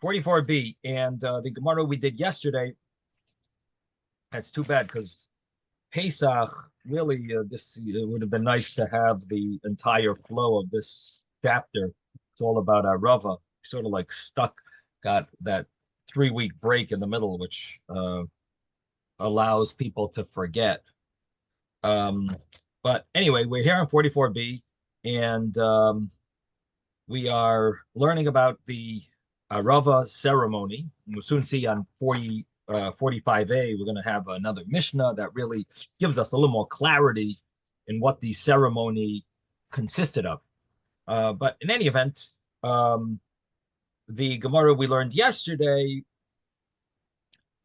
44b, and the Gemara we did yesterday. That's too bad because Pesach really this it would have been nice to have the entire flow of this chapter. It's all about Arava. Sort of like got that 3-week break in the middle, which allows people to forget. But anyway, we're here on 44b, and we are learning about the Arava ceremony. We'll soon see on 45a, we're going to have another Mishnah that really gives us a little more clarity in what the ceremony consisted of. But in any event, the Gemara we learned yesterday,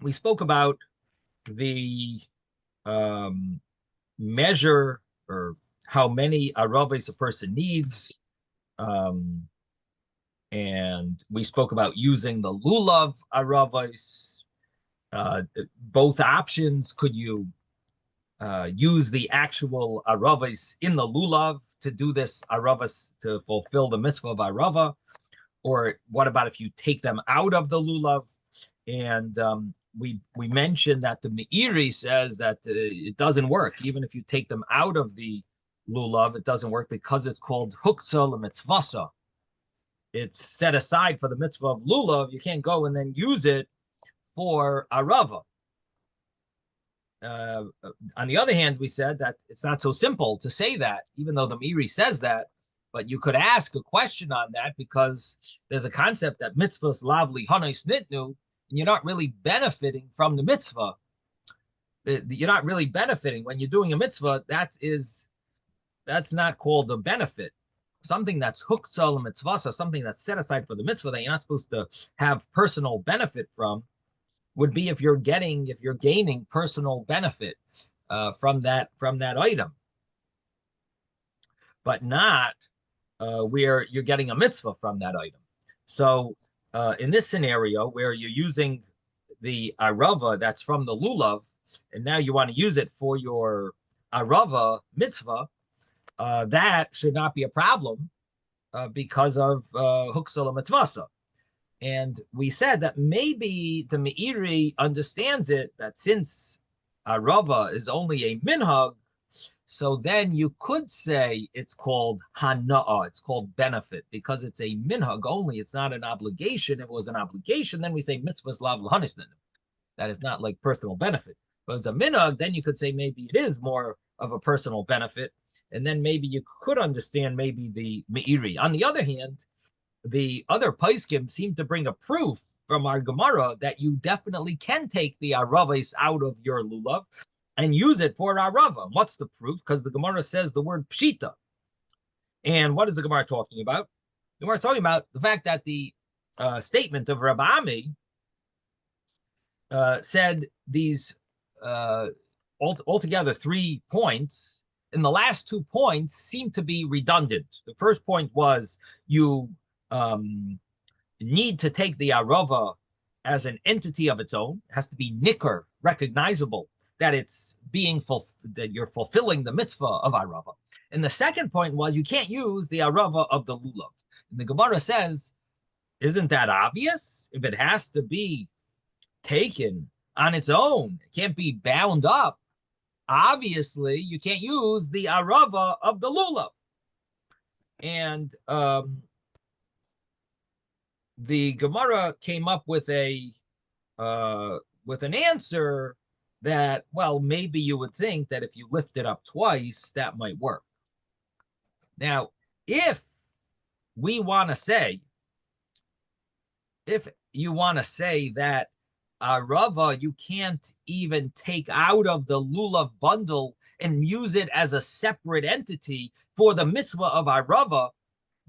we spoke about the measure or how many aravos a person needs. And we spoke about using the lulav aravos. Both options. Could you use the actual aravos in the lulav to do this aravos to fulfill the mitzvah of arava? Or what about if you take them out of the lulav? And we mentioned that the Meiri says that it doesn't work. Even if you take them out of the lulav, it doesn't work because it's called huktzah l'mitzvasa. It's set aside for the mitzvah of lulav. You can't go and then use it for arava. On the other hand, we said that it's not so simple to say that, even though the Meiri says that. But you could ask a question on that because there's a concept that mitzvahs lavli hanos nitnu, and you're not really benefiting from the mitzvah. You're not really benefiting when you're doing a mitzvah. That's not called a benefit. Something that's huktzah l'mitzvasa, something that's set aside for the mitzvah that you're not supposed to have personal benefit from, would be if you're gaining personal benefit from that item, but not where you're getting a mitzvah from that item. So in this scenario where you're using the arava that's from the lulav, and now you want to use it for your arava mitzvah, that should not be a problem because of huktzah l'mitzvasa. And we said that maybe the Meiri understands it, that since arava is only a minhag, so then you could say it's called hana'ah, it's called benefit, because it's a minhag only, it's not an obligation. If it was an obligation, then we say mitzvahs lav l'hanisnan. That is not like personal benefit. But if it's a minhag, then you could say maybe it is more of a personal benefit, and then maybe you could understand maybe the Meiri. On the other hand, the other poskim seem to bring a proof from our Gemara that you definitely can take the aravos out of your lulav and use it for arava. What's the proof? Because the Gemara says the word pshita. And what is the Gemara talking about? The Gemara is talking about the fact that the statement of Rabbi Ami said these altogether 3 points, and the last 2 points seem to be redundant. The first point was you need to take the arava as an entity of its own. It has to be nicker, recognizable, that it's that you're fulfilling the mitzvah of arava. And the second point was you can't use the arava of the lulav. And the Gemara says, isn't that obvious? If it has to be taken on its own, it can't be bound up. Obviously, you can't use the arava of the lulav. And the Gemara came up with an answer that, well, maybe you would think that if you lift it up twice, that might work. Now, if you want to say that arava you can't even take out of the lulav bundle and use it as a separate entity for the mitzvah of arava,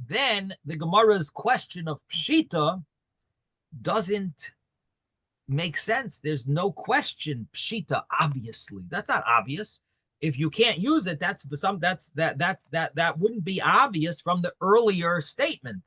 then the Gemara's question of pshita doesn't make sense. There's no question pshita, obviously. That's not obvious. If you can't use it, that wouldn't be obvious from the earlier statement.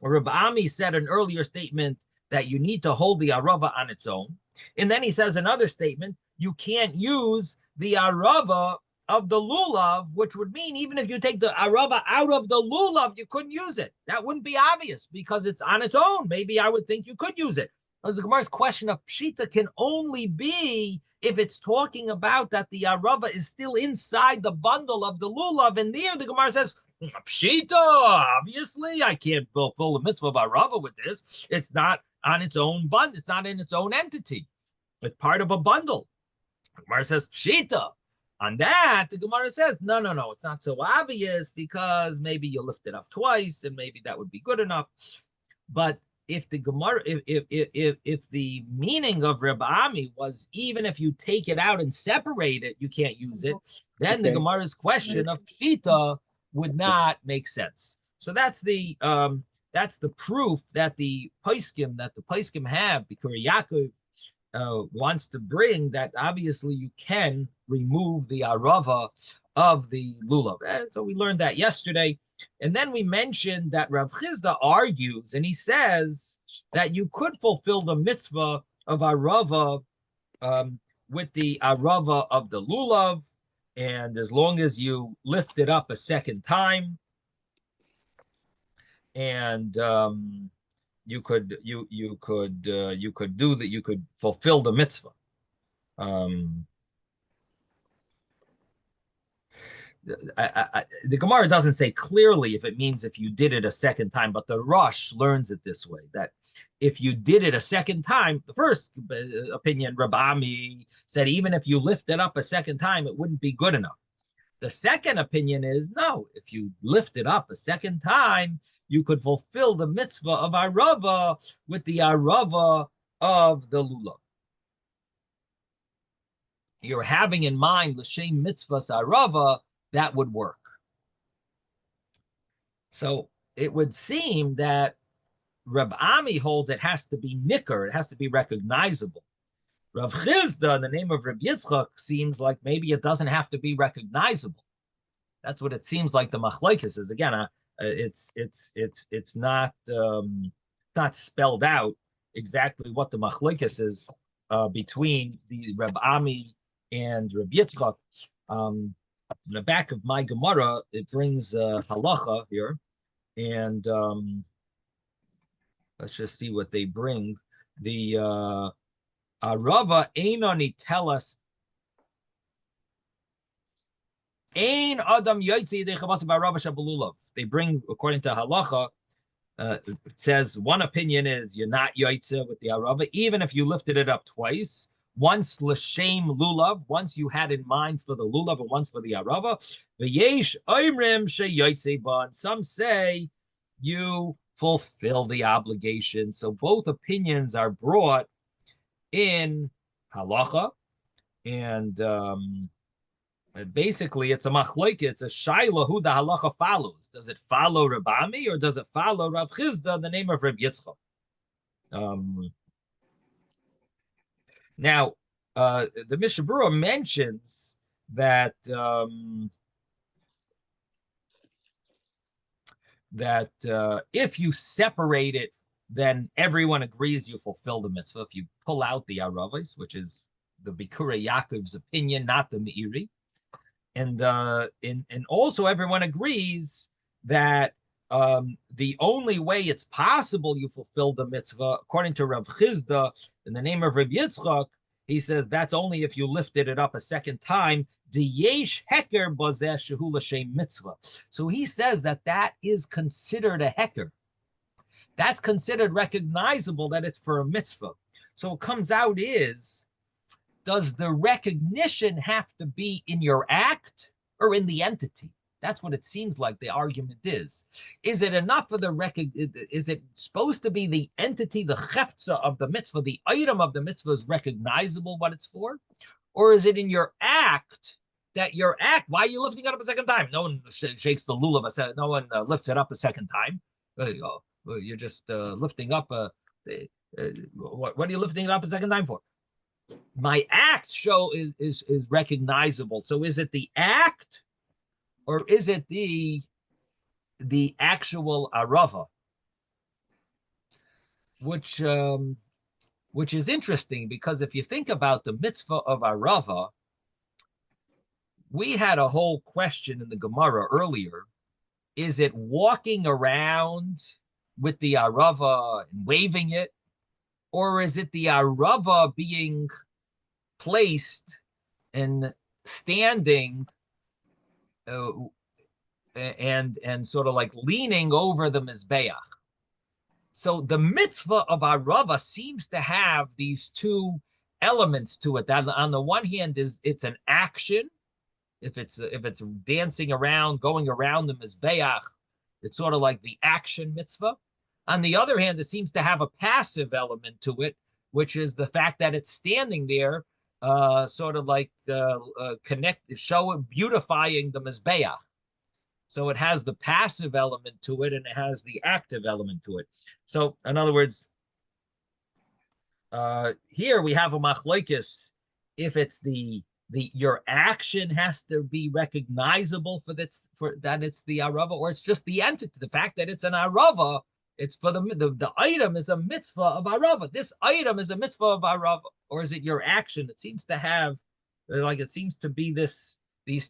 Rabbi Ami said an earlier statement that you need to hold the arava on its own. And then he says another statement, you can't use the arava of the lulav, which would mean even if you take the arava out of the lulav, you couldn't use it. That wouldn't be obvious because it's on its own. Maybe I would think you could use it. The Gemara's question of pshita can only be if it's talking about that the arava is still inside the bundle of the lulav, and there the Gemara says pshita. Obviously, I can't fulfill the mitzvah of arava with this. It's not on its own bundle. It's not in its own entity. It's part of a bundle. The Gemara says pshita. On that, the Gemara says, no, it's not so obvious because maybe you lift it up twice and maybe that would be good enough. But if the Gemara, if the meaning of Reb Ami was even if you take it out and separate it, you can't use it, then the Gemara's question of pshita would not make sense. So that's the proof that the Poskim have, because Yaakov wants to bring that obviously you can remove the arava of the lulav. So we learned that yesterday. And then we mentioned that Rav Chizda argues, and he says that you could fulfill the mitzvah of arava with the arava of the lulav, and as long as you lift it up a second time, and you could do that. You could fulfill the mitzvah. The Gemara doesn't say clearly if it means if you did it a second time, but the Rosh learns it this way, that if you did it a second time, the first opinion, Reb Ami said, even if you lift it up a second time, it wouldn't be good enough. The second opinion is, no, if you lift it up a second time, you could fulfill the mitzvah of arava with the arava of the lulav. You're having in mind l'shem mitzvahs arava, that would work. So it would seem that Reb Ami holds it has to be nicker, it has to be recognizable. Rav Chizda, in the name of Reb Yitzchok, seems like maybe it doesn't have to be recognizable. That's what it seems like the machlokes is. Again, it's not spelled out exactly what the machlokes is between the Reb Ami and Reb Yitzchok. In the back of my Gemara, it brings halacha here, and let's just see what they bring. The arava einoni tell us ein adam yotzi yedei arava shabululav. They bring, according to halacha, it says one opinion is you're not yotze with the arava, even if you lifted it up twice. Once l'shem lulav, once you had in mind for the lulav, and once for the arava. V'yesh oimrim sheyotze ba. Some say you fulfill the obligation. So both opinions are brought in halacha, and basically it's a machlokes, it's a shaila who the halacha follows. Does it follow Reb Ami or does it follow Rav Chizda in the name of Reb Yitzchok? Now, the Mishnah Berurah mentions that if you separate it, then everyone agrees you fulfill the mitzvah. If you pull out the aravos, which is the Bikura Yaakov's opinion, not the Meiri, and also everyone agrees that the only way it's possible you fulfill the mitzvah, according to Rav Chizda, in the name of Reb Yitzchok, he says that's only if you lifted it up a second time. Diyesh heker bazeh shehu l'shem mitzvah. So he says that is considered a heker. That's considered recognizable that it's for a mitzvah. So what comes out is, does the recognition have to be in your act or in the entity? That's what it seems like the argument is. Is it enough for is it supposed to be the entity, the cheftza of the mitzvah, the item of the mitzvah is recognizable what it's for? Or is it in your act, why are you lifting it up a second time? No one shakes the lulav, no one lifts it up a second time. You're just lifting up what are you lifting it up a second time for? My act is recognizable. So is it the act? Or is it the actual arava, which is interesting because if you think about the mitzvah of arava, we had a whole question in the Gemara earlier. Is it walking around with the arava and waving it, or is it the arava being placed and standing uh, and sort of like leaning over the mizbeach? So the mitzvah of arava seems to have these two elements to it. That on the one hand is it's an action. If it's dancing around, going around the mizbeach, it's sort of like the action mitzvah. On the other hand, it seems to have a passive element to it, which is the fact that it's standing there, sort of like beautifying the mizbeach. So it has the passive element to it, and it has the active element to it. So, in other words, here we have a machlokes. If it's the your action has to be recognizable for that it's the arava, or it's just the entity, the fact that it's an arava. It's for the item is a mitzvah of arava. This item is a mitzvah of arava, or is it your action? It seems to have, like, it seems to be these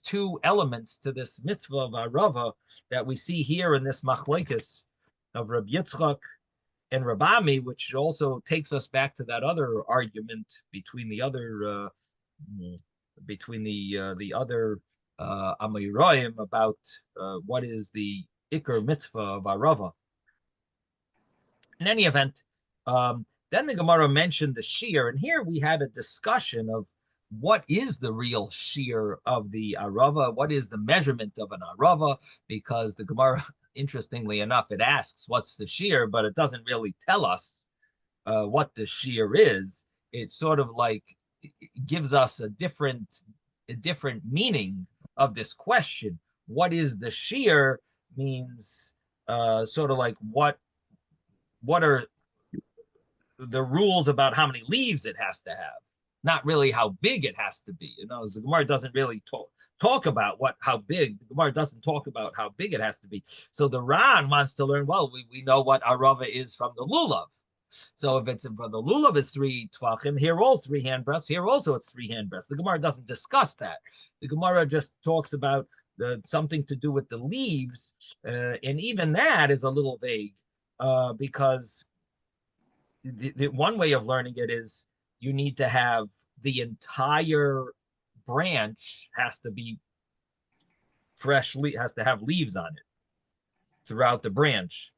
two elements to this mitzvah of arava that we see here in this machlokes of Reb Yitzchok and Rabami, which also takes us back to that other argument between the other Amoraim about what is the Iker mitzvah of arava. In any event, then the Gemara mentioned the shear, and here we had a discussion of what is the real shear of the arava, what is the measurement of an arava, because the Gemara, interestingly enough, it asks what's the shear, but it doesn't really tell us what the shear is. It sort of like gives us a different meaning of this question. What is the shear means sort of like what are the rules about how many leaves it has to have, not really how big it has to be. The Gemara doesn't really talk about how big. The Gemara doesn't talk about how big it has to be. So the Ran wants to learn, well, we know what arava is from the lulav. So if it's for the lulav is 3 tvachim, here also 3 handbreadths, here also it's 3 handbreadths. The Gemara doesn't discuss that. The Gemara just talks about something to do with the leaves, and even that is a little vague, because the one way of learning it is you need to have the entire branch has to be has to have leaves on it throughout the branch.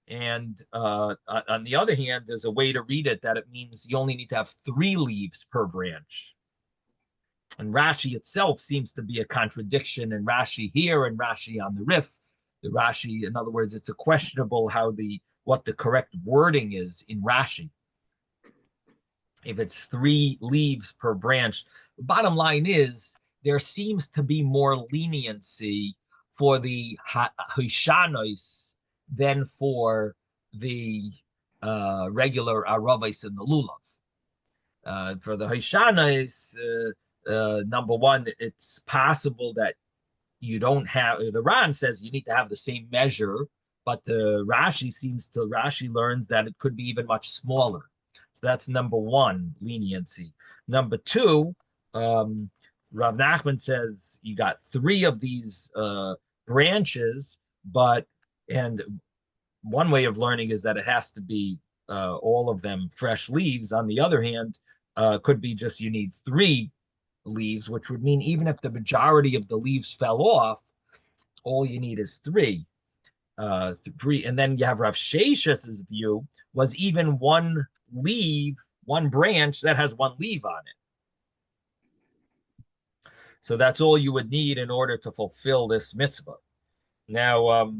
And on the other hand, there's a way to read it that it means you only need to have 3 leaves per branch. And Rashi itself seems to be a contradiction in Rashi here and Rashi on the Rif. The Rashi, in other words, it's a questionable what the correct wording is in Rashi. If it's 3 leaves per branch, the bottom line is there seems to be more leniency for the Hishanos than for the regular aravos in the lulav. For the Hishanos, number one, it's possible that you don't have, the Ran says you need to have the same measure, but the Rashi learns that it could be even much smaller. So that's number one, leniency. Number two, Rav Nachman says you got 3 of these branches, and one way of learning is that it has to be all of them fresh leaves. On the other hand, could be just you need 3 leaves, which would mean even if the majority of the leaves fell off, all you need is 3. 3, and then you have Rav Shesh's view was even one branch that has 1 leaf on it. So that's all you would need in order to fulfill this mitzvah. Now,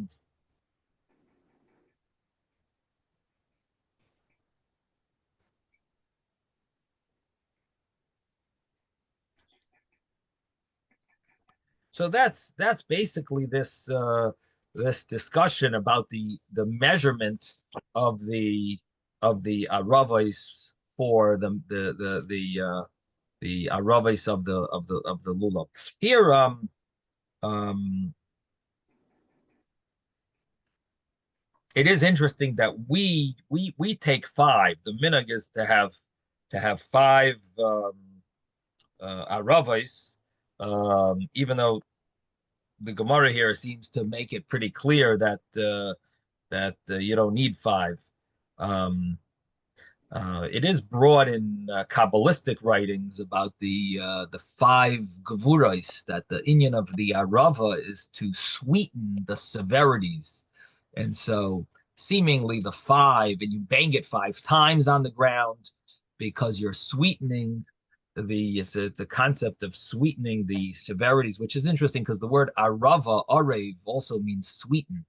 so that's basically this discussion about the measurement of the aravos for the aravos of the lulav. Here, it is interesting that we take 5. The minhag is to have 5 aravos, even though the Gemara here seems to make it pretty clear that you don't need five. Um, it is brought in Kabbalistic writings about the five gevuros, that the inyan of the arava is to sweeten the severities, and so seemingly the five, and you bang it five times on the ground because you're sweetening it's a concept of sweetening the severities, which is interesting because the word arava, arev, also means sweeten.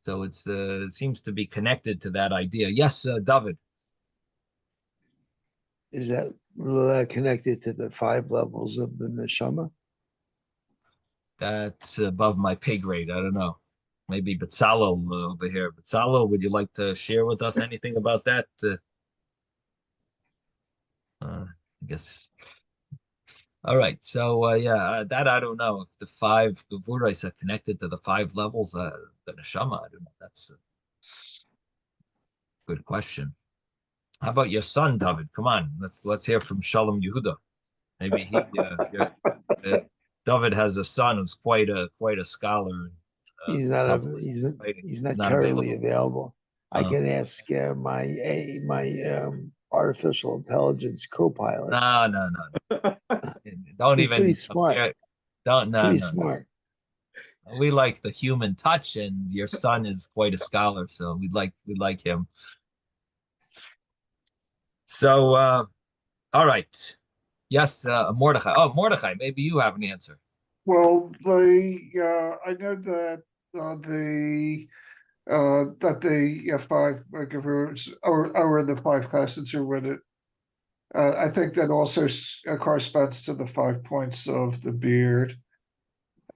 So it seems to be connected to that idea. Yes, David. Is that connected to the 5 levels of the neshama? That's above my pay grade. I don't know. Maybe Betzalel over here. Betzalel, would you like to share with us anything about that? I guess. All right. So that I don't know if the five gevuros are connected to the 5 levels. The neshama, I don't know. That's a good question. How about your son, David? Come on, let's hear from Shalom Yehuda. Maybe David has a son who's quite a scholar. He's not Not currently available. available. I can ask my artificial intelligence co-pilot. No. Don't He's even pretty smart. compare. Don't no Pretty no. smart. We like the human touch, and your son is quite a scholar, so we'd like him. So all right. Yes, Mordechai. Oh, Mordechai, maybe you have an answer. Well, I know that the 5 or the 5 facets are with it. I think that also corresponds to the 5 points of the beard.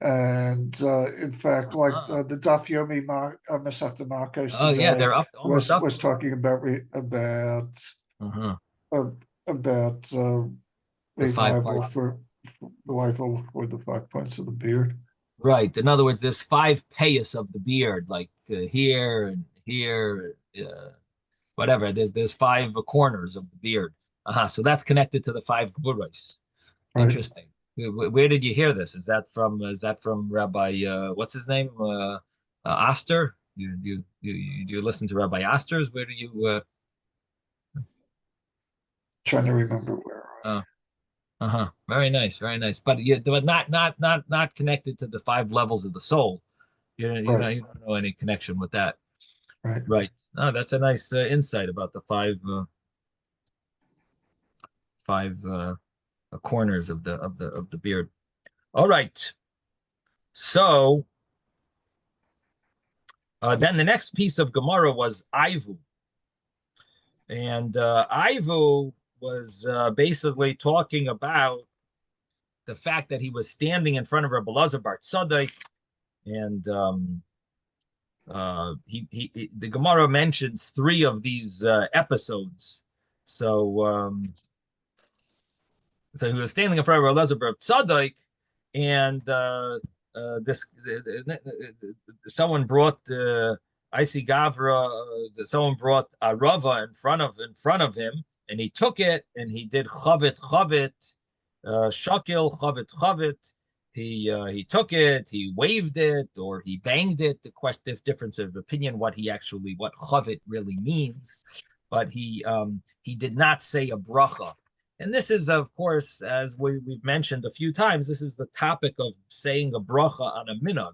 And in fact, like the Daf Yomi Masechta Makos Oh yeah, today they're up almost up. was talking about Uh-huh. about The five revival parts. for revival for the 5 points of the beard. Right. In other words, there's five payas of the beard, like here and here, whatever. There's five corners of the beard. Uh-huh. So that's connected to the five gevuros. Right. Interesting. Where did you hear this? Is that from Rabbi what's his name? Oster? You listen to Rabbi Oster's? Where do you Trying to remember where. uh-huh. Very nice, very nice. But not connected to the 5 levels of the soul. Right. You don't know any connection with that. Right. Right. Oh, that's a nice insight about the five corners of the beard. All right. So then the next piece of Gemara was Ivu. And Ivu was basically talking about the fact that he was standing in front of Rebbe Elazar Bar Tzadok, and the Gemara mentions 3 of these episodes. So he was standing in front of Rebbe Elazar Bar Tzadok, and this someone brought Isi Gavra. Someone brought Arava in front of him, and he took it and he did chavit shakil chavit. He took it, he waved it, or he banged it. The question, difference of opinion, what chavit really means, but he did not say a bracha. And this is, of course, as we've mentioned a few times, this is the topic of saying a bracha on a minhag.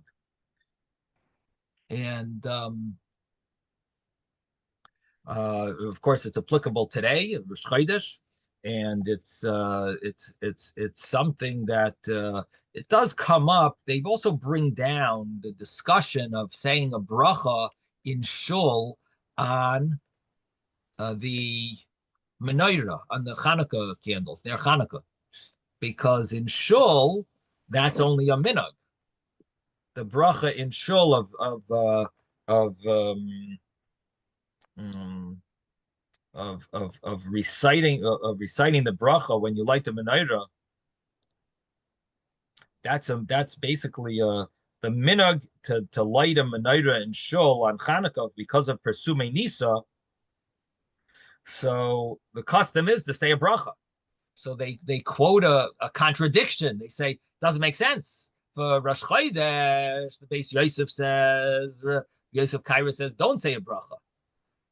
And of course, it's applicable today, Rosh Chodesh, and it's something that it does come up. They also bring down the discussion of saying a bracha in shul on the menorah, on the Hanukkah candles, near Hanukkah, because in shul that's only a minhag. The bracha in shul of reciting the bracha when you light the menorah. That's basically the minhag to light a menorah in shul on Hanukkah because of Persumei Nisa. So the custom is to say a bracha. So they quote a contradiction. They say doesn't make sense. For Rosh Chodesh, the base Yosef says, Yosef Kaira says, don't say a bracha.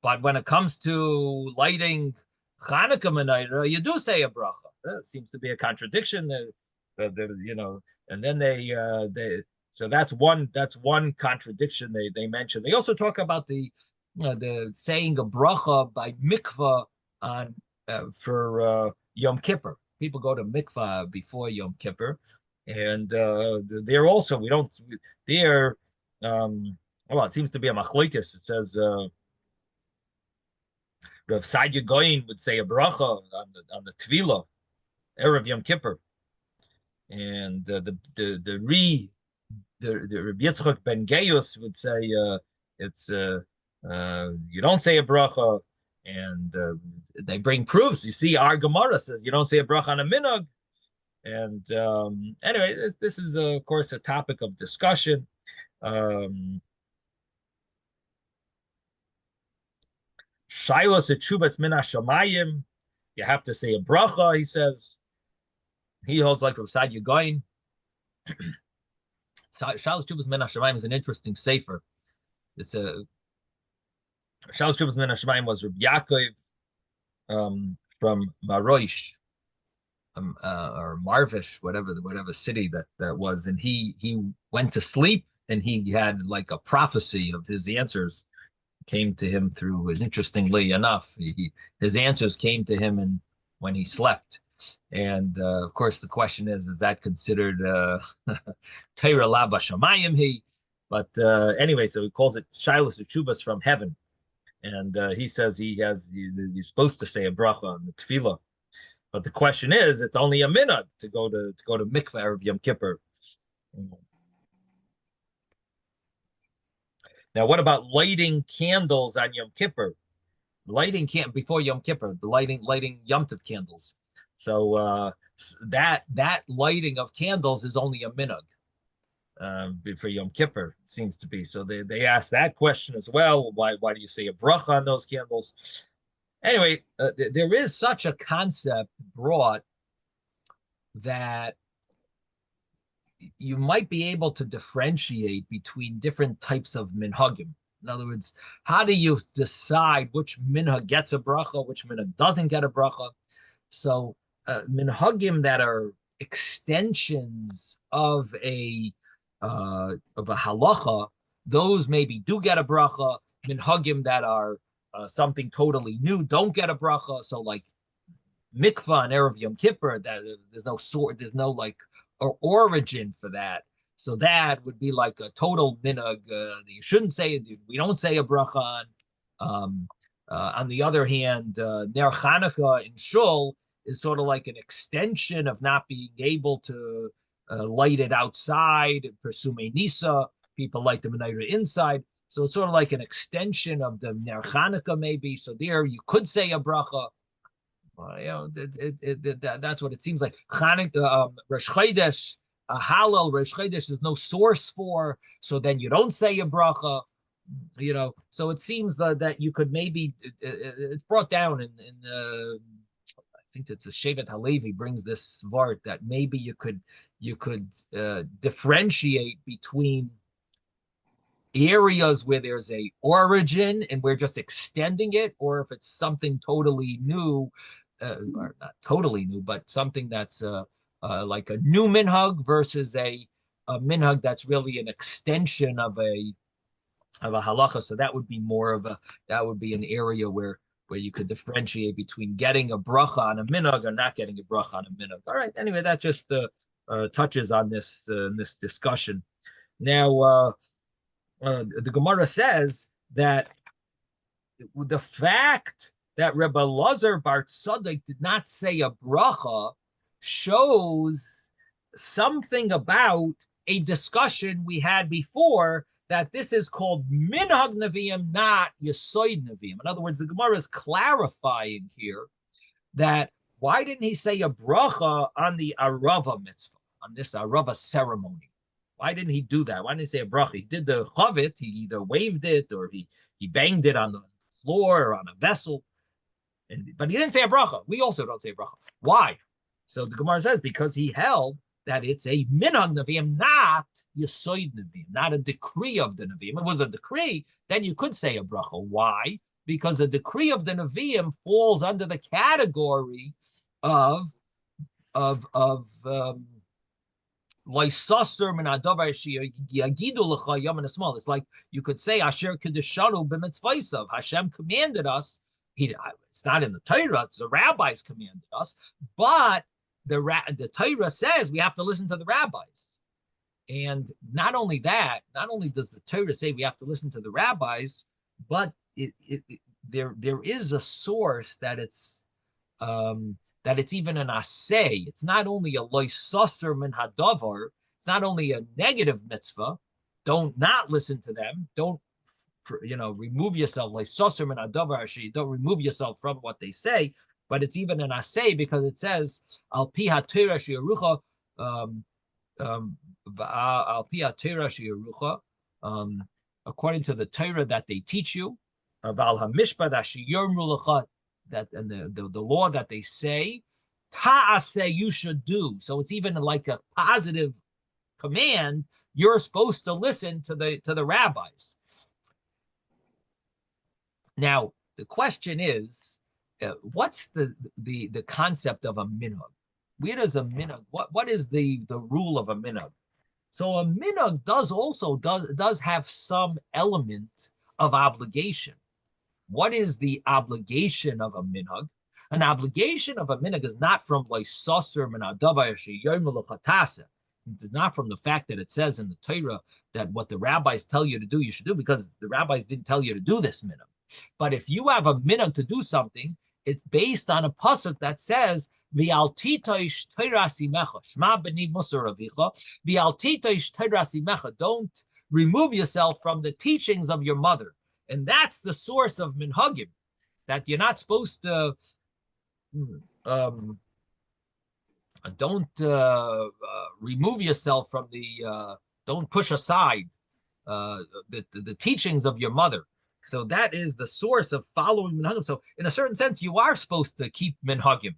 But when it comes to lighting Hanukkah menorah, you do say a bracha. It seems to be a contradiction. And then they so that's one contradiction they mention. They also talk about the saying a bracha by mikvah on for Yom Kippur. People go to mikvah before Yom Kippur, and they're also we don't they're well, it seems to be a machlokes. It says Rav Sadia Goyin would say a bracha on the tefillah erev Yom Kippur, and the Rabbi Yitzchok ben Gaius would say it's you don't say a bracha, and they bring proofs. You see, our Gemara says you don't say a bracha on a minhag, and anyway, this is of course a topic of discussion. Shilos etshuvas min hashamayim, you have to say a bracha. He says he holds like Rav Sadia Goyin. Shilos etshuvas min hashamayim is an interesting sefer. It's a Shilos etshuvas min hashamayim was Rabbi Yaakov from Maroish, or Marvish, whatever city that was, and he went to sleep and he had like a prophecy of his answers came to him through, interestingly enough, his answers came to him when he slept. And of course, the question is that considered Torah la b'shamayim? But anyway, so he calls it Shilos Utshuvas from heaven. And he says he's supposed to say a bracha on the tefillah. But the question is, it's only a minhag to go to mikveh of Yom Kippur. Now, what about lighting candles on Yom Kippur? Lighting before Yom Kippur, the lighting Yom Tov candles. So that lighting of candles is only a minhag for Yom Kippur, it seems to be. So they ask that question as well. Why do you say a bracha on those candles? Anyway, there is such a concept brought that you might be able to differentiate between different types of minhagim. In other words, how do you decide which minhag gets a bracha, which minhag doesn't get a bracha? So minhagim that are extensions of a halacha, those maybe do get a bracha. Minhagim that are something totally new don't get a bracha. So like mikvah and erev Yom Kippur, there's no like or origin for that. So that would be like a total minhag. You shouldn't say it. We don't say a bracha on. On the other hand, Ner Chanukah in Shul is sort of like an extension of not being able to light it outside. For Sumei Nisa, people light the menorah inside. So it's sort of like an extension of the Ner Chanukah maybe. So there you could say a bracha. That's what it seems like. Chanukah, Rosh Chodesh, Halal, Rosh Chodesh, there's no source for, so then you don't say a bracha. So it seems that you could maybe, it's brought down in I think it's a Shevet Halevi brings this vart that maybe you could differentiate between areas where there's a origin and we're just extending it, or if it's something totally new, or not totally new, but something that's like a new minhag versus a minhag that's really an extension of a halacha. So that would be an area where you could differentiate between getting a bracha on a minhag or not getting a bracha on a minhag. All right. Anyway, that just touches on this discussion. Now, the Gemara says that the fact that Rebbe Lazar Bar Tzadok did not say a bracha shows something about a discussion we had before, that this is called minhag neviim, not yesoid neviim. In other words, the Gemara is clarifying here that why didn't he say a bracha on the Arava mitzvah, on this Arava ceremony? Why didn't he do that? Why didn't he say a bracha? He did the chavit, he either waved it or he banged it on the floor or on a vessel, but he didn't say a bracha. We also don't say a bracha. Why? So the Gemara says because he held that it's a minhag Nevi'im, not Yesoid Nevi'im, not a decree of the Nevi'im. If it was a decree, then you could say a bracha. Why? Because a decree of the Nevi'im falls under the category of it's like you could say Asher Kedeshanu b'mitzvaysav. Hashem commanded us. It's not in the Torah. It's the rabbis commanded us, but the Torah says we have to listen to the rabbis. And not only that, not only does the Torah say we have to listen to the rabbis, but there is a source that it's even an assay. It's not only a loisaser min hadavar. It's not only a negative mitzvah. Don't not listen to them. Don't remove yourself loisaser min hadavar. Don't remove yourself from what they say. But it's even an assay because it says al pi haTorah she'yerucha al pi haTorah she'yerucha according to the Torah that they teach you, val hamishpat asher yormu lecha, that and the law that they say, ta'aseh, you should do. So it's even like a positive command. You're supposed to listen to the rabbis. Now the question is, what's the concept of a minhag? Where does a minhag? What is the rule of a minhag? So a minhag does have some element of obligation. What is the obligation of a minhag? An obligation of a minhag is not from loisaser min hadavar she'yormu lecha. It is not from the fact that it says in the Torah that what the rabbis tell you to do, you should do, because the rabbis didn't tell you to do this minhag. But if you have a minhag to do something, it's based on a pasuk that says v'al titosh Torah simecha shma b'ni musar avicha v'al titosh Torah simecha. Don't remove yourself from the teachings of your mother. And that's the source of minhagim, that you're not supposed to don't remove yourself from don't push aside the teachings of your mother. So that is the source of following minhagim. So in a certain sense, you are supposed to keep minhagim.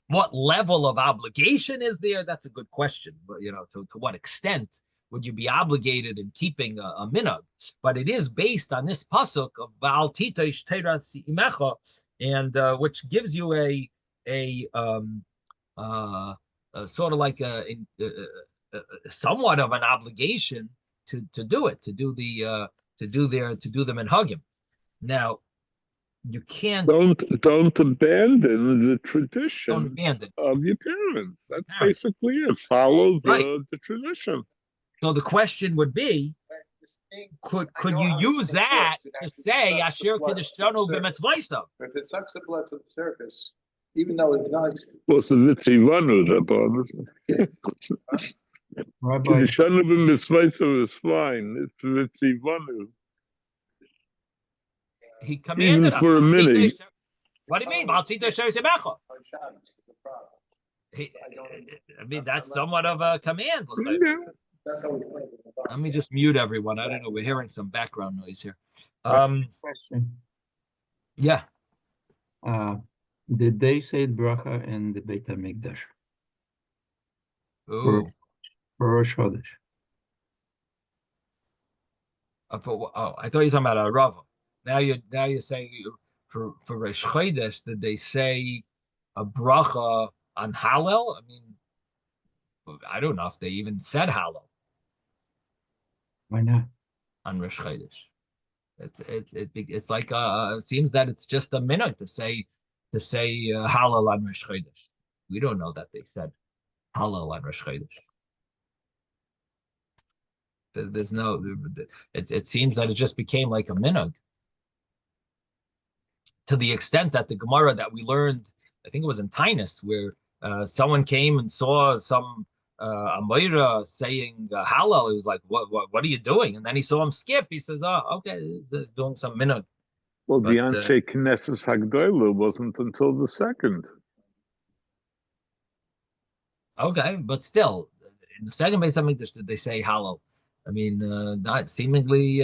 What level of obligation is there? That's a good question. But to what extent would you be obligated in keeping a minhag? But it is based on this pasuk of Va'al titosh Torah simecha, and which gives you a sort of like a somewhat of an obligation to do it, to do the minhagim. Now, you can't don't abandon the tradition of your parents. That's basically it. Follow the tradition. So the question would be, could you use that to say Asher Kedeshanu b'mitzvaysav? If it sucks the blood to the surface, even though it's not. Well, it's a mitzvah, Kedeshanu b'mitzvaysav is fine. It's a mitzvah. He commanded even for a minute. What do you mean? I mean, that's somewhat of a command. Yeah. Let me just mute everyone. I don't know. We're hearing some background noise here. Question. Yeah. Did they say bracha in the Beit HaMikdash? Ooh. For Rosh Chodesh. I thought you were talking about a Rava. Now you're saying for Rosh Chodesh, did they say a bracha on Hallel? I mean, I don't know if they even said Hallel. Why not? On Rosh Chodesh. It's like it seems that it's just a minute to say Hallel on Rosh Chodesh. We don't know that they said Hallel on Rosh Chodesh. There's no. It seems that it just became like a minhag, to the extent that the Gemara that we learned, I think it was in Tainus, where someone came and saw some Amoira saying Hallel. He was like, what are you doing? And then he saw him skip. He says, oh, okay, he's doing some minhag. Well, the Anshe Knesset Hagdolah wasn't until the second. Okay, but still, in the second Beis HaMikdash, did they say Hallel? I mean, not seemingly.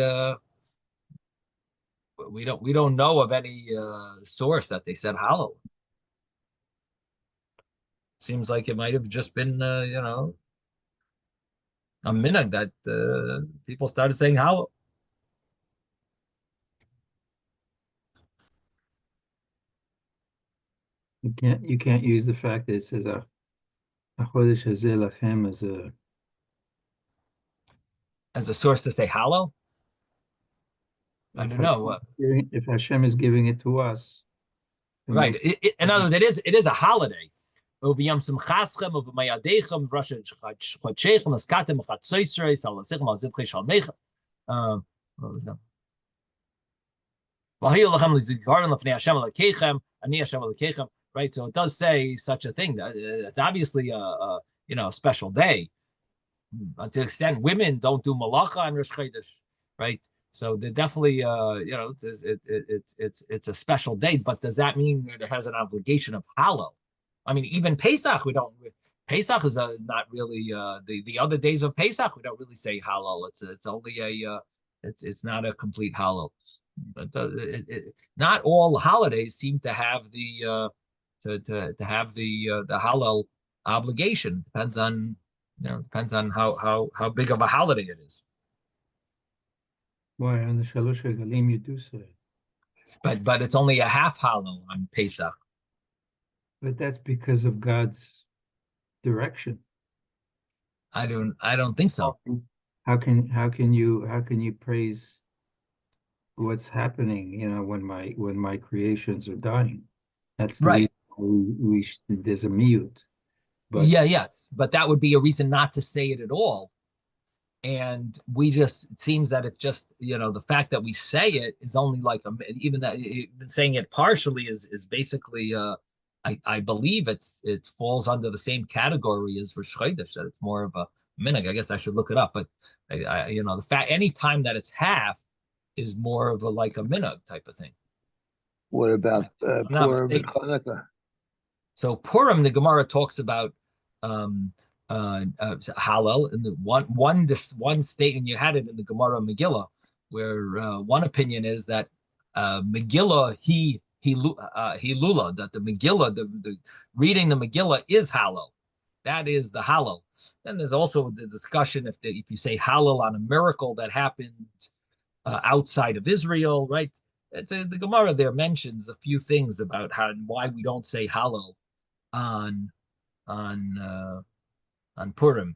We don't know of any source that they said Hallel. Seems like it might have just been, a minute that people started saying Hallel. You can't use the fact that it says Chodesh Hazeh Lachem As a source to say Hallel. I don't know. If Hashem is giving it to us, right. In other words, it is a holiday. What was that? Right, so it does say such a thing. It's obviously a special day. But to the extent women don't do malacha on Rosh Chodesh, right? So they're definitely it's a special day. But does that mean that it has an obligation of Hallel? I mean, even Pesach we don't. Pesach is not really the other days of Pesach we don't really say Hallel. It's only it's not a complete Hallel. But not all holidays seem to have the to have the Hallel obligation. Depends on how big of a holiday it is. Why on the Shalosh Regalim you do say? But it's only a half Hallel on Pesach. But that's because of God's direction. I don't think so. How can you praise what's happening, when my creations are dying? That's right. There's a mute. But but that would be a reason not to say it at all. And it seems that it's just, the fact that we say it is only like even that even saying it partially is basically I believe it falls under the same category as Rosh Chodesh, that it's more of a minhag. I guess I should look it up, but the fact any time that it's half is more of a like a minhag type of thing. What about Purim and Chanukah? So Purim, the Gemara talks about Hallel, and the one statement you had it in the Gemara Megillah, where one opinion is that Megillah he lula, that the Megillah, the reading the Megillah is Hallel. That is the Hallel. Then there's also the discussion if you say Hallel on a miracle that happened outside of Israel, right? The Gemara there mentions a few things about how and why we don't say Hallel on Purim.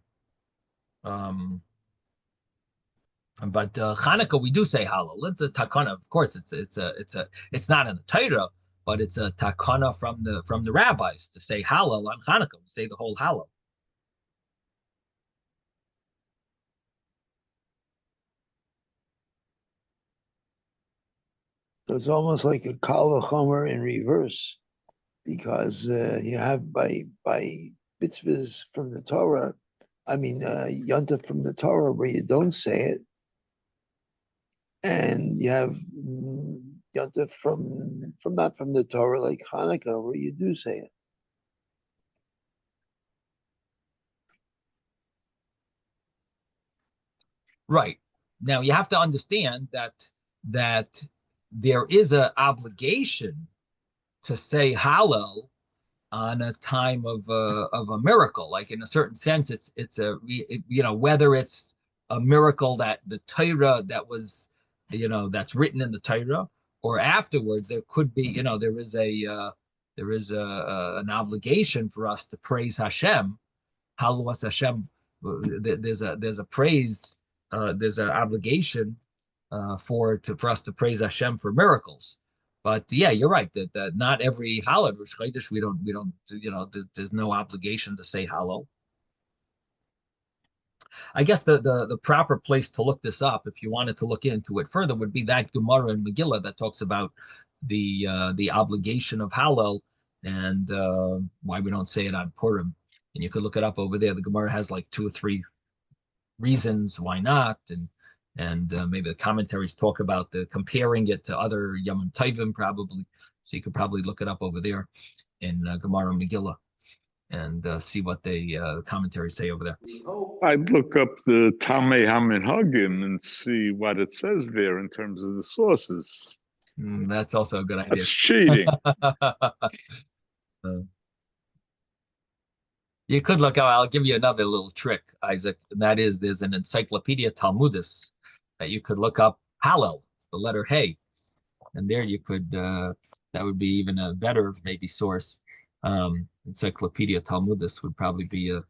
But Hanukkah we do say Hallel. It's a takana. Of course, it's not in the Torah, but it's a takana from the rabbis to say Hallel on Hanukkah. We say the whole Hallel. So it's almost like a kal v'chomer in reverse, because you have by mitzvahs from the Torah, yontif from the Torah where you don't say it, and you have yontif from not from the Torah like Hanukkah where you do say it. Right. Now you have to understand that there is an obligation to say Hallel on a time of a miracle. Like in a certain sense, it's whether it's a miracle that the Torah that was that's written in the Torah, or afterwards there could be there is an obligation for us to praise Hashem. Hallel Hashem. There's a praise. There's an obligation for us to praise Hashem for miracles. But yeah, you're right that not every Hallel Rosh Chodesh we don't there's no obligation to say Hallel. I guess the proper place to look this up, if you wanted to look into it further, would be that Gemara in Megillah that talks about the obligation of Hallel and why we don't say it on Purim. And you could look it up over there. The Gemara has like 2 or 3 reasons why not, and maybe the commentaries talk about comparing it to other Yom Tovim probably. So you could probably look it up over there in Gemara Megillah and see what the commentaries say over there. I'd look up the Tamei HaMinhagim and see what it says there in terms of the sources. That's also a good idea. That's cheating. You could look out. I'll give you another little trick, Isaac, and that is there's an Encyclopedia Talmudis that you could look up Hallel, the letter Hey, and there you could that would be even a better maybe source. Encyclopedia Talmudis would probably be a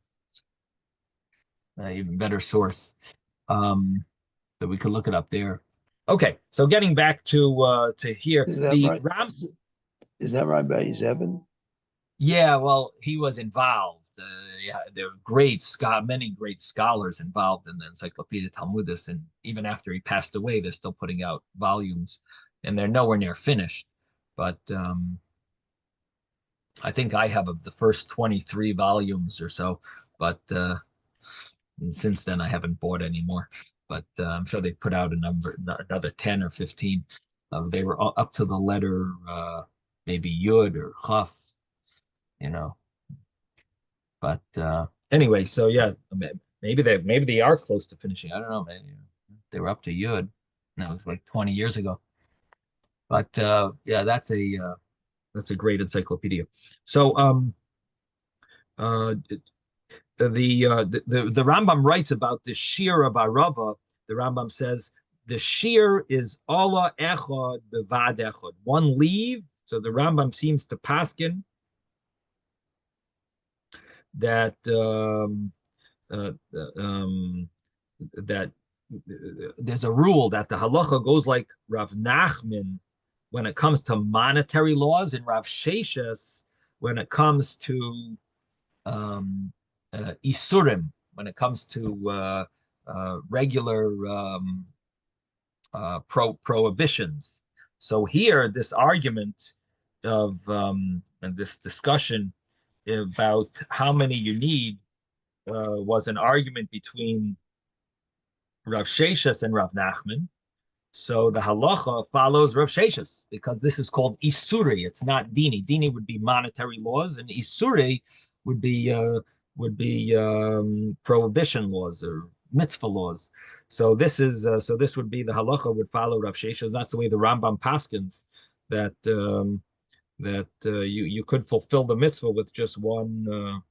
even better source. So we could look it up there. Okay, so getting back to here, Is that the right? Ram. Is that right by Zevin? Yeah, well, he was involved. Yeah, there were many great scholars involved in the Encyclopedia Talmudis, and even after he passed away, they're still putting out volumes, and they're nowhere near finished. But I think I have the first 23 volumes or so, but since then I haven't bought any more. But I'm sure they put out another 10 or 15. They were up to the letter maybe Yud or Chaf, you know. But anyway, so yeah, maybe they are close to finishing. I don't know. Maybe they were up to Yud. That was like 20 years ago. But yeah, that's a great encyclopedia. So the Rambam writes about the shear of Arava. The Rambam says the shear is Allah echad bevad echad, one leave. So the Rambam seems to paskin that that there's a rule that the halacha goes like Rav Nachman when it comes to monetary laws, and Rav Sheshes when it comes to isurim, when it comes to regular prohibitions. So here, this argument of and this discussion about how many you need was an argument between Rav Sheshes and Rav Nachman. So the halacha follows Rav Sheshes because this is called isuri. It's not dini. Dini would be monetary laws, and isuri would be prohibition laws or mitzvah laws. So this would be the halacha would follow Rav Sheshes. That's the way the Rambam paskins that you could fulfill the mitzvah with just one.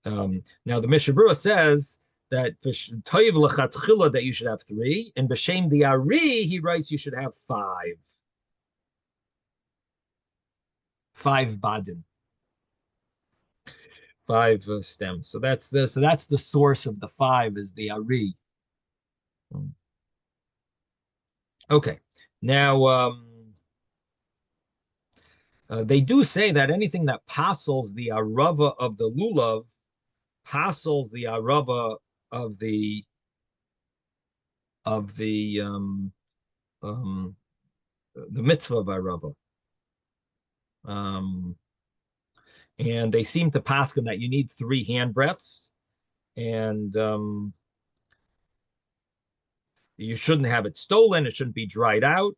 Now the Mishnah Berurah says that for toiv lechatchila that you should have 3, and b'shem the Ari he writes you should have 5. 5 badin. 5 stems. So that's the source of the 5 is the Ari. Okay. Now they do say that anything that passels the arava of the lulav passels the arava of the mitzvah of arava. And they seem to paskin that you need 3 hand breaths, and you shouldn't have it stolen. It shouldn't be dried out.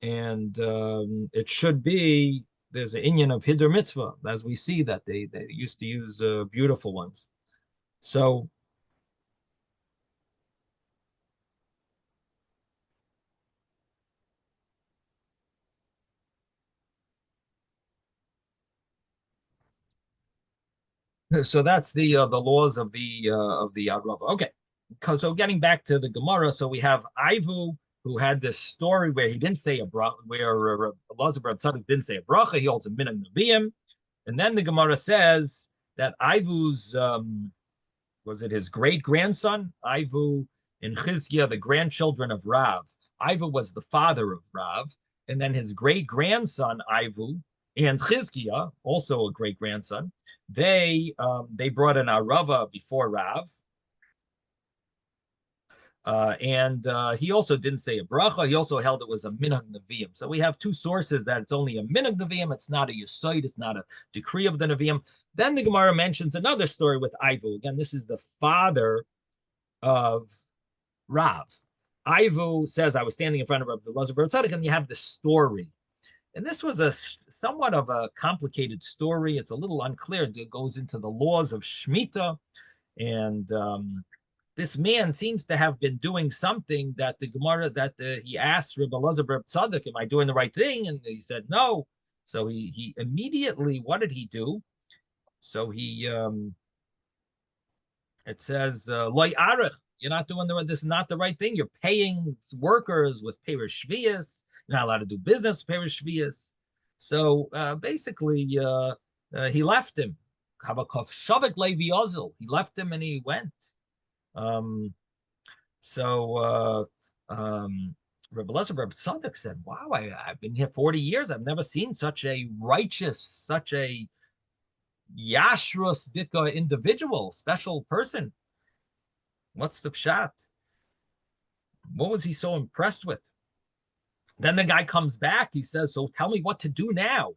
And it should be, there's an inyan of Hiddur Mitzvah, as we see that they used to use beautiful ones. So that's the laws of the Arava. Okay, so getting back to the Gemara, so we have Ivu who had this story where he didn't say a bracha, where Elazar ben Tzadok didn't say a bracha. He holds a minhag neviim, and then the Gemara says that Ivu's was it his great grandson Ivu and Chizkiah, the grandchildren of Rav. Ivu was the father of Rav, and then his great grandson Ivu and Chizkiah, also a great grandson, they brought an arava before Rav. And he also didn't say a bracha. He also held it was a minhag neviim. So we have 2 sources that it's only a minhag neviim. It's not a yisoid. It's not a decree of the neviim. Then the Gemara mentions another story with Ivu. Again, this is the father of Rav. Ivu says, I was standing in front of Rabbi Elazar ben Tzadok, and you have this story. And this was a somewhat of a complicated story. It's a little unclear. It goes into the laws of Shemitah and this man seems to have been doing something that the Gemara, that he asked Rebbe Elazar Reb Tzadok, am I doing the right thing? And he said, no. So he immediately, what did he do? So it says, Loi arich, you're not doing this is not the right thing. You're paying workers with Perish Shvius. You're not allowed to do business with Perish Shvius. So basically, he left him. Kavakov Shavik Levi Ozil. He left him and he went. Rebbe Elazar Reb Tzadok said, wow, I've been here 40 years. I've never seen such a righteous, such a Yashrus Dika individual, special person. What's the pshat? What was he so impressed with? Then the guy comes back. He says, so tell me what to do now.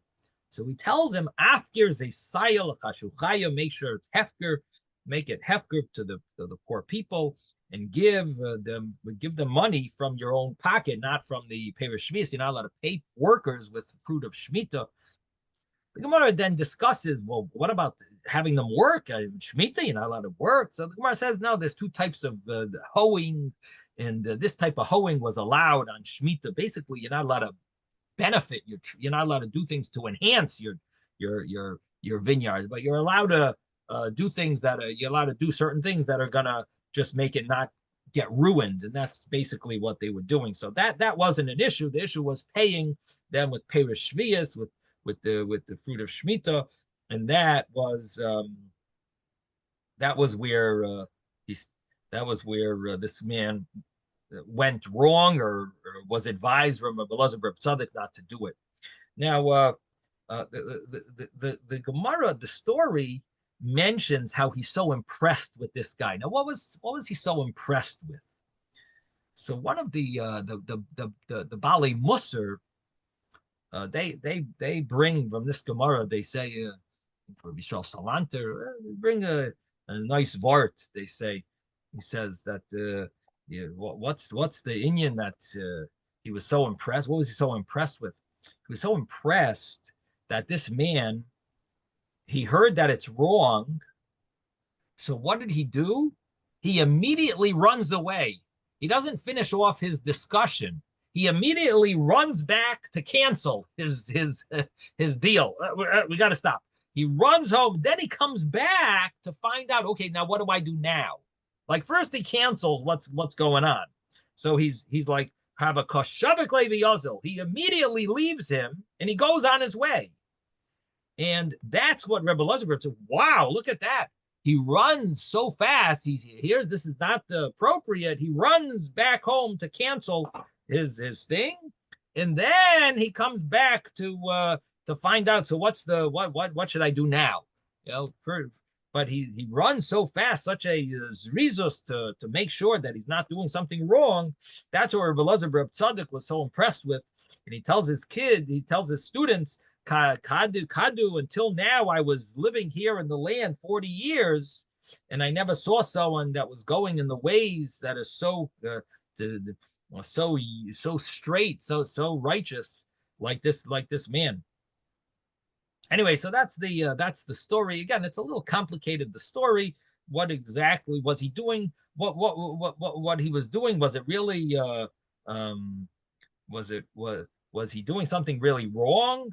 So he tells him, Afgir Zeisayel Chashuchaya, make sure it's Hefker, make it Hefker to the poor people, and give them money from your own pocket, not from the Perish Shvius. You're not allowed to pay workers with fruit of Shemitah. The Gemara then discusses, well, what about having them work? Shemitah, you're not allowed to work. So the Gemara says, no, there's two types of hoeing, and this type of hoeing was allowed on Shemitah. Basically, you're not allowed to benefit. You're not allowed to do things to enhance your vineyard, but you're allowed to do things that you're allowed to do certain things that are gonna just make it not get ruined, and that's basically what they were doing. So that wasn't an issue. The issue was paying them with Perish Shvius, with the fruit of Shemitah, and that was where this man went wrong, or was advised from Elazar Reb Tzadok not to do it. Now, the Gemara, the story mentions how he's so impressed with this guy. Now, what was he so impressed with? So one of the Bali Musar, they bring from this Gemara, they say, for Bishal Salanter, bring a nice vart. They say, he says that what's the Indian that he was so impressed? What was he so impressed with? He was so impressed that this man, he heard that it's wrong. So what did he do? He immediately runs away. He doesn't finish off his discussion. He immediately runs back to cancel his deal. We got to stop. He runs home. Then he comes back to find out, okay, now what do I do now? Like, first he cancels what's going on. So he's like, have a koshavik levi yazil. He immediately leaves him and he goes on his way. And that's what Rebbe Elazar said. Wow, look at that. He runs so fast. He hears this is not appropriate. He runs back home to cancel his thing, and then he comes back to find out. So what should I do now? But he runs so fast, such a zrizus to make sure that he's not doing something wrong. That's what Rebbe Elazar Reb Tzadok was so impressed with, and he tells his students, Kadu, until now I was living here in the land 40 years, and I never saw someone that was going in the ways that are so straight, so righteous like this man. Anyway, so that's the story. Again, it's a little complicated, the story. What exactly was he doing? What he was doing? Was it really was he doing something really wrong?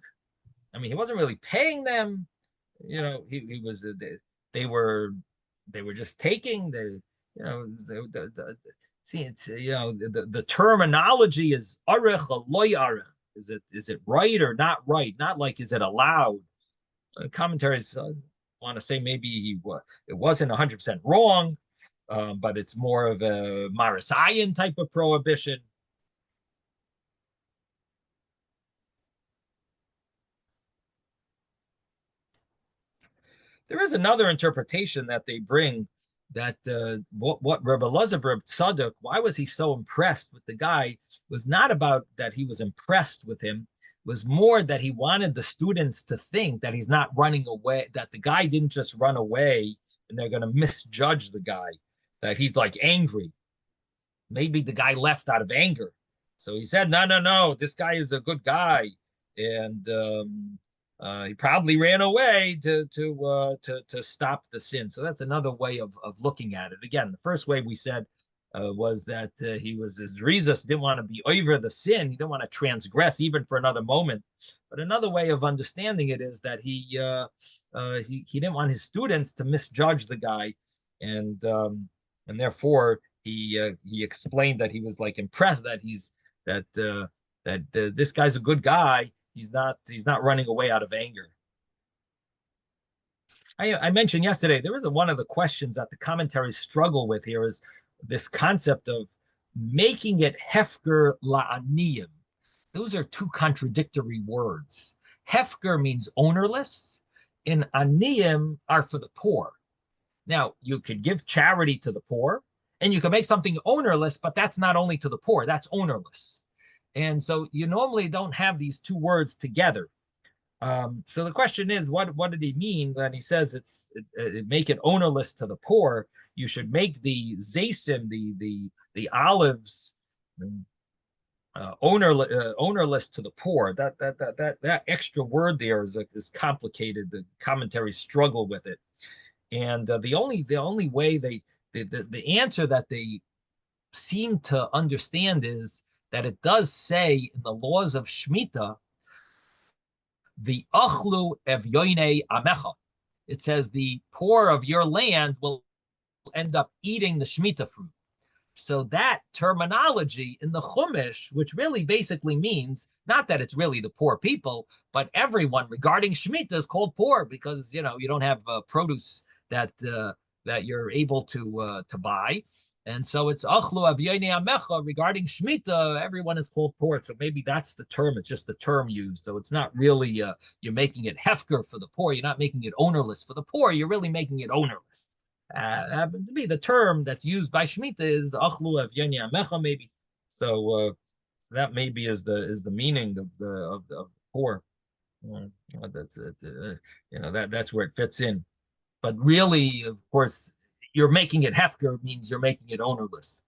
I mean, he wasn't really paying them. He was. They were just taking the. See, it's the terminology is arich or loy arich. Is it right or not right? Not like is it allowed? Commentaries want to say maybe it wasn't 100% wrong, but it's more of a Marisayan type of prohibition. There is another interpretation that they bring that what Rebbe Elazar Reb Tzadok, why was he so impressed with the guy, was not about that he was impressed with him, was more that he wanted the students to think that he's not running away, that the guy didn't just run away and they're going to misjudge the guy, that he's like angry. Maybe the guy left out of anger. So he said, no, this guy is a good guy. And He probably ran away to stop the sin. So that's another way of looking at it. Again, the first way we said was that he was his Rizus didn't want to be over the sin. He didn't want to transgress even for another moment. But another way of understanding it is that he didn't want his students to misjudge the guy, and therefore he explained that he was like impressed that this guy's a good guy. He's not running away out of anger. I mentioned yesterday there is one of the questions that the commentaries struggle with here is this concept of making it hefker la'aniyim. Those are two contradictory words. Hefker means ownerless, and aniyim are for the poor. Now, you could give charity to the poor, and you can make something ownerless, but that's not only to the poor, that's ownerless. And so you normally don't have these two words together. So the question is, what did he mean when he says make it ownerless to the poor? You should make the zaysim, the olives, ownerless to the poor. That extra word there is complicated. The commentaries struggle with it, and the only way the answer that they seem to understand is that it does say in the laws of Shemitah, the achlu evyoinei amecha. It says the poor of your land will end up eating the Shemitah fruit. So that terminology in the Chumash, which really basically means not that it's really the poor people, but everyone regarding Shemitah is called poor because you don't have produce that you're able to buy. And so it's achlu avyoni amecha regarding Shemitah, everyone is called poor. So maybe that's the term. It's just the term used. So it's not really you're making it hefker for the poor. You're not making it ownerless for the poor. You're really making it ownerless. Happens to be the term that's used by Shemitah is achlu avyoni amecha maybe. So that maybe is the meaning of the poor. That's that's where it fits in. But really, of course, you're making it hefker means you're making it ownerless.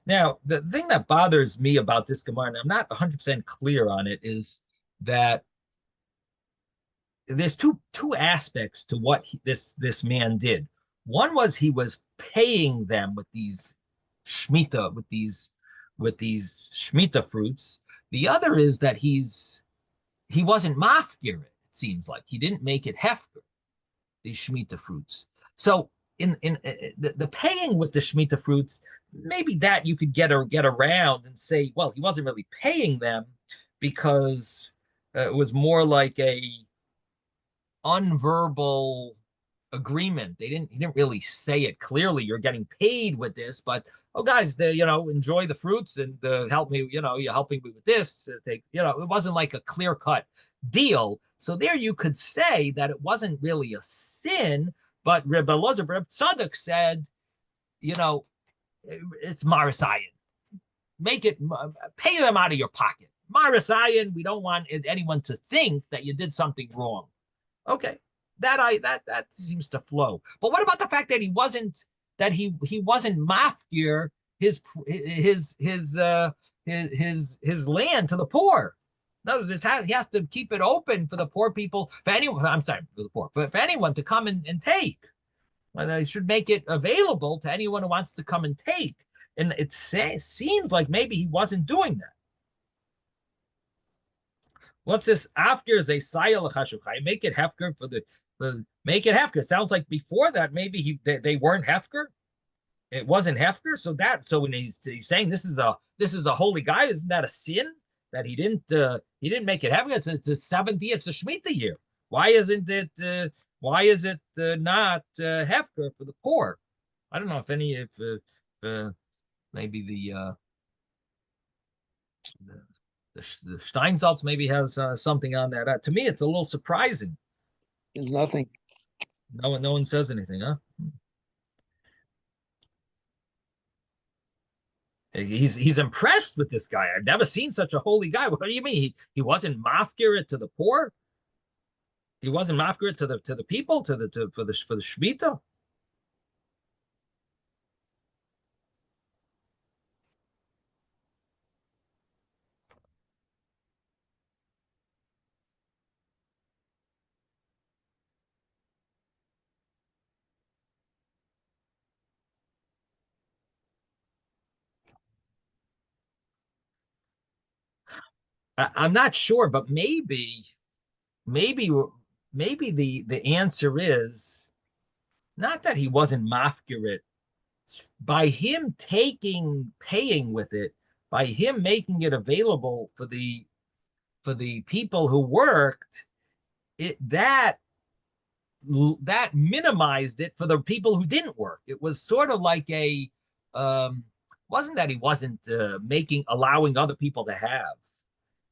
Now, the thing that bothers me about this Gemara, and I'm not 100% clear on it, is that there's two aspects to what this man did. One was he was paying them with these Shemitah, with these Shemitah fruits. The other is that he wasn't mafkir it seems like. He didn't make it hefker, these Shemitah fruits. So in the paying with the Shemitah fruits, maybe that you could get around and say, well, he wasn't really paying them because it was more like a unverbal agreement. He didn't really say it clearly. You're getting paid with this, but guys, enjoy the fruits and help me. You're helping me with this. It wasn't like a clear cut deal. So there you could say that it wasn't really a sin. But Reb Elazar Tzadok said, it's Marasayan. Make it, pay them out of your pocket. Marasayan, we don't want anyone to think that you did something wrong. Okay, that seems to flow. But what about the fact that he wasn't mafkir his land to the poor? No, he has to keep it open for the poor people. For anyone, I'm sorry, for the poor, for anyone to come and take. And they should make it available to anyone who wants to come and take. And it seems like maybe he wasn't doing that. What's this? After is a sayal chashukai. Make it hefker for the make it hefker. It sounds like before that maybe they weren't hefker. It wasn't hefker. So when he's saying this is a holy guy, isn't that a sin that he didn't make it hefker? It's the 7th year. It's the Shemitah year. Why isn't it? Why is it not hefker for the poor? I don't know if maybe the Steinsaltz maybe has something on that. To me, it's a little surprising. There's nothing. No one says anything, huh? He's impressed with this guy. I've never seen such a holy guy. What do you mean? He wasn't mafkir it to the poor? He wasn't mafkir it to the people for the Shemitah? I'm not sure, but maybe the answer is not that he wasn't mafkirit. By him paying with it, by him making it available for the people who worked, that minimized it for the people who didn't work. It was sort of like a wasn't that he wasn't allowing other people to have,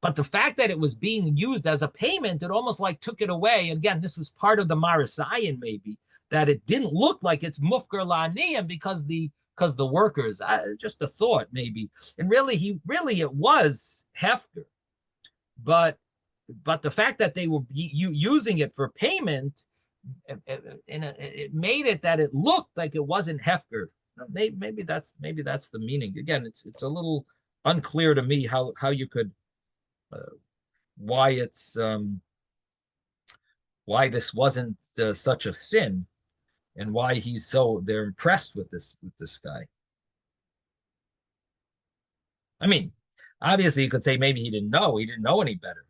but the fact that it was being used as a payment, it almost like took it away. Again, this was part of the Marisayan, maybe, that it didn't look like it's mufker la'aniyim because the workers, just a thought maybe. And really it was hefker, but the fact that they were using it for payment, it made it that it looked like it wasn't hefker. Maybe that's the meaning. Again, it's a little unclear to me how you could why this wasn't such a sin, and why they're impressed with this guy. I mean, obviously you could say maybe he didn't know any better,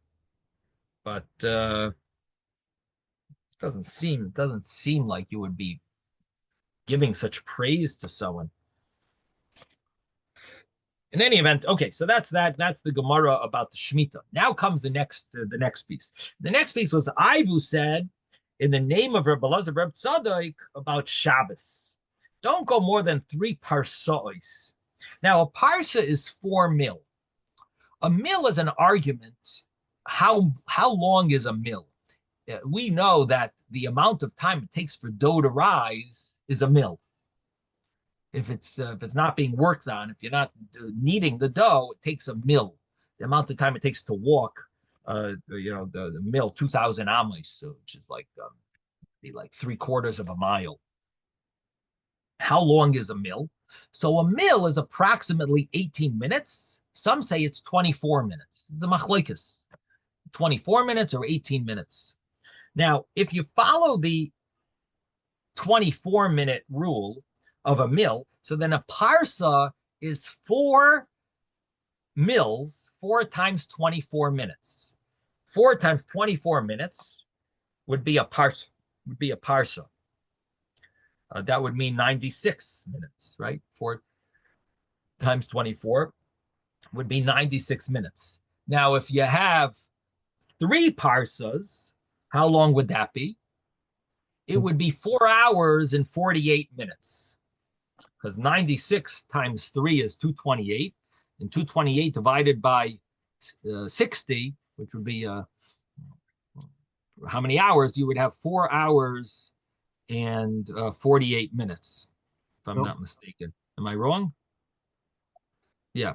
but it doesn't seem like you would be giving such praise to someone. In any event, okay, so that's the Gemara about the Shemitah. Now comes the next piece. The next piece was Ivu said in the name of Reb Elazar Reb Tzadok about Shabbos. Don't go more than 3 parsois. Now, a parsa is 4 mil. A mil is an argument. How long is a mil? We know that the amount of time it takes for dough to rise is a mil. If it's not being worked on, if you're not kneading the dough, it takes a mil. The amount of time it takes to walk, the mil, 2,000 amos, so which is like 3/4 of a mile. How long is a mil? So a mil is approximately 18 minutes. Some say it's 24 minutes. It's a machlokes, 24 minutes or 18 minutes. Now, if you follow the 24-minute rule of a mil, so then a parsa is 4 mils, 4 times 24 minutes. 4 times 24 minutes would be a parsa. That would mean 96 minutes, right? 4 times 24 would be 96 minutes. Now, if you have 3 parsas, how long would that be? It would be 4 hours and 48 minutes. Because 96 times 3 is 228, and 228 divided by 60, which would be how many hours? You would have 4 hours and 48 minutes, if I'm not mistaken. Am I wrong? Yeah.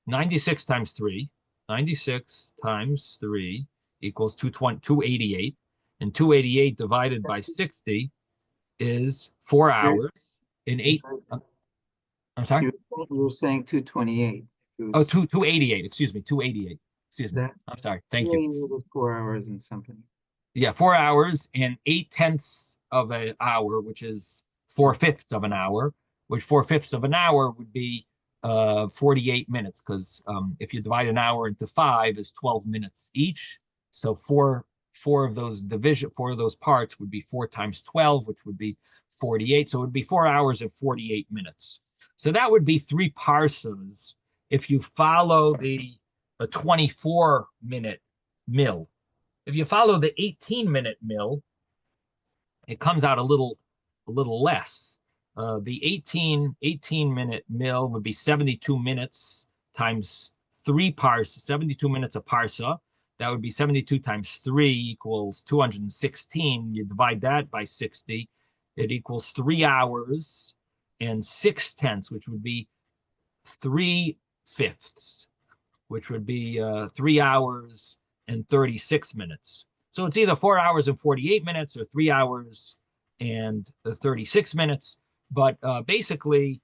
96 times 3. 96 times 3 equals 288. And 288 divided by 60 is 4 hours and 8. I'm sorry? You were saying 228. Oh, 288. Excuse me. 288. Excuse me. I'm sorry. Thank you. 4 hours and something. Yeah, 4 hours and 8/10 of an hour, which is 4/5 of an hour, which 4/5 of an hour would be 48 minutes, because if you divide an hour into 5 is 12 minutes each. So four of those parts would be 4 times 12, which would be 48. So it would be 4 hours and 48 minutes. So that would be 3 parsas if you follow a 24-minute mill. If you follow the 18-minute mill, it comes out a little less. The 18-minute mill would be 72 minutes times 3 parsa, 72 minutes a parsa. That would be 72 times 3 equals 216. You divide that by 60, it equals 3 hours and 6/10, which would be 3/5, which would be 3 hours and 36 minutes. So it's either 4 hours and 48 minutes or 3 hours and 36 minutes. But basically,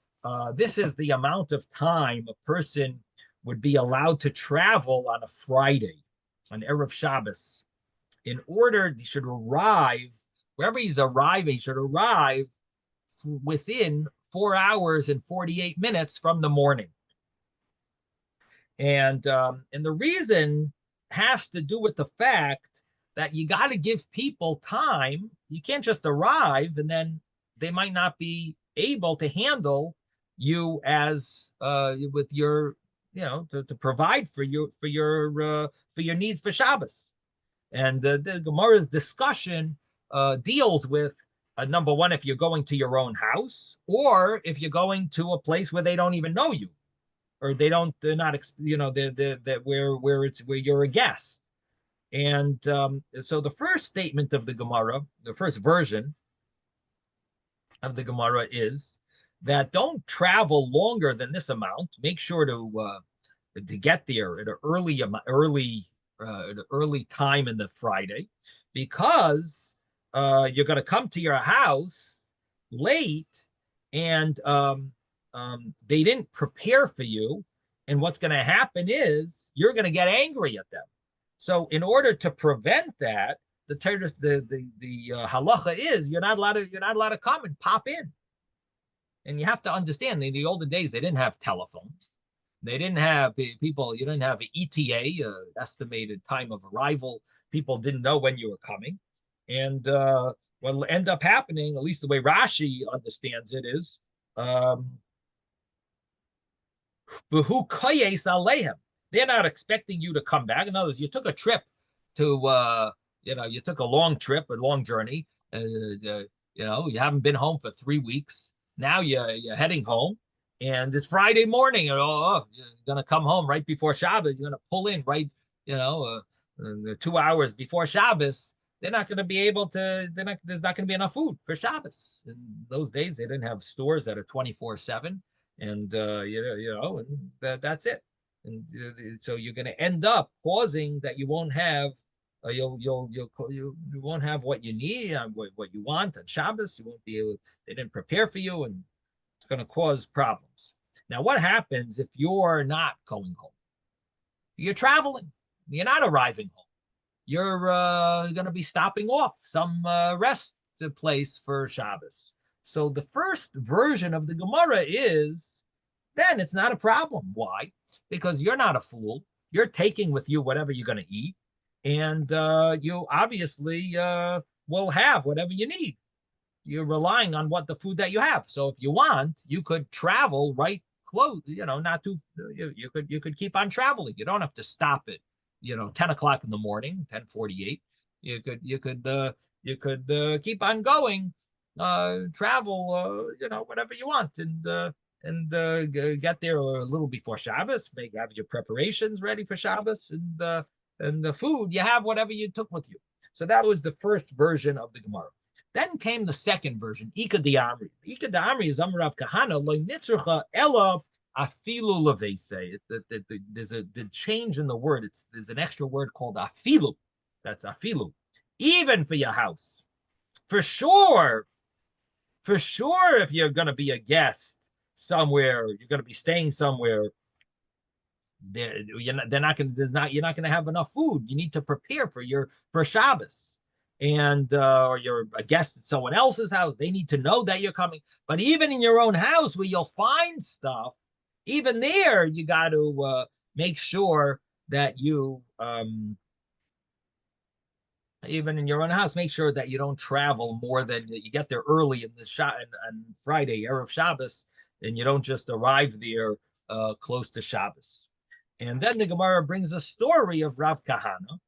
this is the amount of time a person would be allowed to travel on a Friday, on Erev Shabbos. In order, he should arrive, wherever he's arriving, he should arrive within 4 hours and 48 minutes from the morning. And the reason has to do with the fact that you got to give people time. You can't just arrive and then they might not be able to handle you as with your, to provide for your needs for Shabbos. And the Gemara's discussion deals with number one, if you're going to your own house, or if you're going to a place where they don't even know you, or they're not, they're where you're a guest. And so the first statement of the Gemara, the first version of the Gemara is that don't travel longer than this amount. Make sure to get there at an early time in the Friday, because you're going to come to your house late, and they didn't prepare for you. And what's going to happen is you're going to get angry at them. So in order to prevent that, the halacha is you're not allowed to come and pop in. And you have to understand, in the olden days, they didn't have telephones. They didn't have people, you didn't have an ETA, estimated time of arrival. People didn't know when you were coming. And what will end up happening, at least the way Rashi understands it, is they're not expecting you to come back. In other words, you took a trip to, you took a long trip, a long journey. You haven't been home for 3 weeks. Now you're heading home, and it's Friday morning. You're going to come home right before Shabbos. You're going to pull in right, 2 hours before Shabbos. They're not going to be able to. There's not going to be enough food for Shabbos. In those days, they didn't have stores that are 24/7, and that's it. And so you're going to end up causing that you won't have. You won't have what you need, what you want on Shabbos. You won't be able. They didn't prepare for you, and it's going to cause problems. Now, what happens if you're not going home? You're traveling. You're not arriving home. You're going to be stopping off some rest place for Shabbos. So the first version of the Gemara is, then it's not a problem. Why? Because you're not a fool. You're taking with you whatever you're going to eat. And you obviously will have whatever you need. You're relying on the food that you have. So if you want, you could travel right close, not too, you could keep on traveling. You don't have to stop at, 10 o'clock in the morning, 10:48. You could keep on going, travel, whatever you want, and get there a little before Shabbos, have your preparations ready for Shabbos, and the food, you have whatever you took with you. So that was the first version of the Gemara. Then came the second version, Ika D'Amri. Ika D'Amri is Amrav Kahana, lo nitzrucha ela afilu levese. There's the change in the word. There's an extra word called afilu. That's afilu. Even for your house. For sure, if you're going to be a guest somewhere, you're going to be staying somewhere, you're not going to have enough food. You need to prepare for Shabbos, and or you're a guest at someone else's house. They need to know that you're coming. But even in your own house, where you'll find stuff, even there you got to make sure that you even in your own house, make sure that you don't travel more than you get there early in the on Friday, Erev Shabbos, and you don't just arrive there close to Shabbos. And then the Gemara brings a story of Rav Kahana.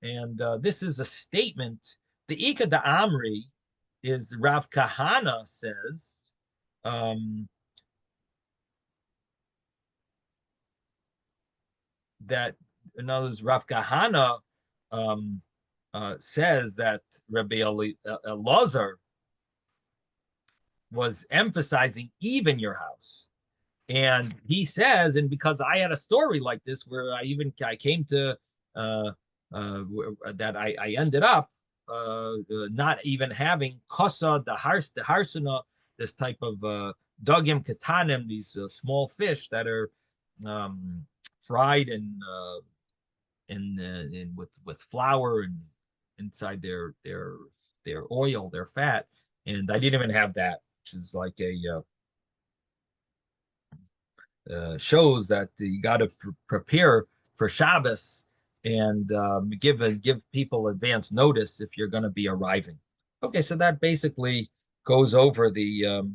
And this is a statement. The Ika D'Amri is Rav Kahana says, that, in other words, Rav Kahana says that Rabbi Elazar was emphasizing even your house. And he says, and because I had a story like this where I came to that I ended up not even having kosa, the harsana, this type of dogim katanim, these small fish that are fried and with flour and inside their oil, their fat, and I didn't even have that, which is like shows that you got to prepare for Shabbos and give people advance notice if you're going to be arriving. Okay, so that basically goes over the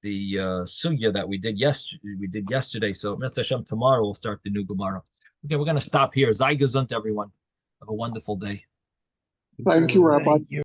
sugya that we did yesterday. So Mitzvah Hashem, tomorrow we'll start the new Gemara. Okay, we're going to stop here. Zai gesund, everyone. Have a wonderful day. Thank you, Rabbi. Thank you.